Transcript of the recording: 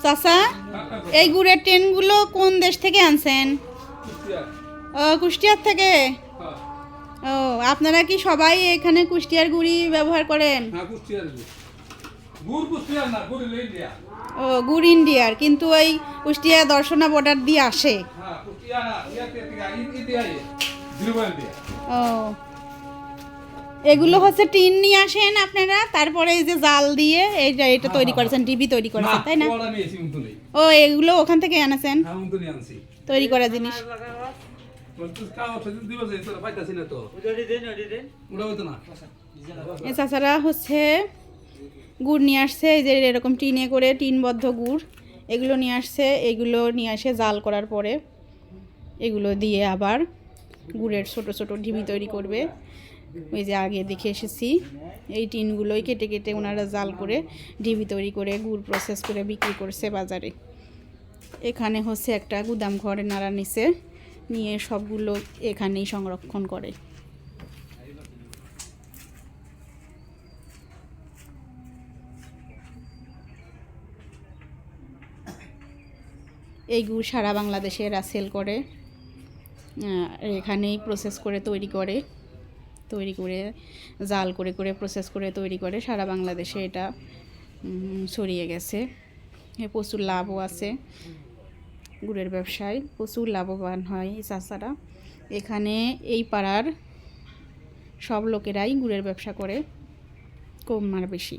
চাচা এই গুড়ের টিনগুলো কোন দেশ থেকে আনছেন? ও কুষ্টিয়ার থেকে। ও আপনারা কি সবাই এখানে কুষ্টিয়ার গুড়ি ব্যবহার করেন? ও গুড় ইন্ডিয়ার, কিন্তু ওই কুষ্টিয়া দর্শনা বর্ডার দিয়ে আসে। ও এগুলো হচ্ছে টিন নিয়ে আসেন আপনারা, তারপরে এই যে জাল দিয়ে এটা তৈরি করেছেন, ডিবি তৈরি করেছেন, তাই না? ও এগুলো ওখান থেকে আনেছেন তৈরি করা জিনিস। চাচারা হচ্ছে গুড় নিয়ে আসছে, এই যে এরকম টিনে করে টিনবদ্ধ গুড় এগুলো নিয়ে আসছে। এগুলো নিয়ে আসে জাল করার পরে এগুলো দিয়ে আবার গুড়ের ছোট ছোট ঢিবি তৈরি করবে। ওই যে আগে দেখে এসেছি এই টিনগুলোই কেটে কেটে ওনারা জাল করে ঢিবি তৈরি করে গুড় প্রসেস করে বিক্রি করছে বাজারে। এখানে হচ্ছে একটা গুদাম ঘরে নাড়া নিচে নিয়ে সবগুলো এখানেই সংরক্ষণ করে। এই গুড় সারা বাংলাদেশে এরা সেল করে, এখানেই প্রসেস করে তৈরি করে জাল করে করে প্রসেস করে তৈরি করে সারা বাংলাদেশে এটা ছড়িয়ে গেছে। প্রচুর লাভও আছে, গুড়ের ব্যবসায় প্রচুর লাভবান হয় এই চাচারা। এখানে এই পাড়ার সব লোকেরাই গুড়ের ব্যবসা করে, কম আর বেশি।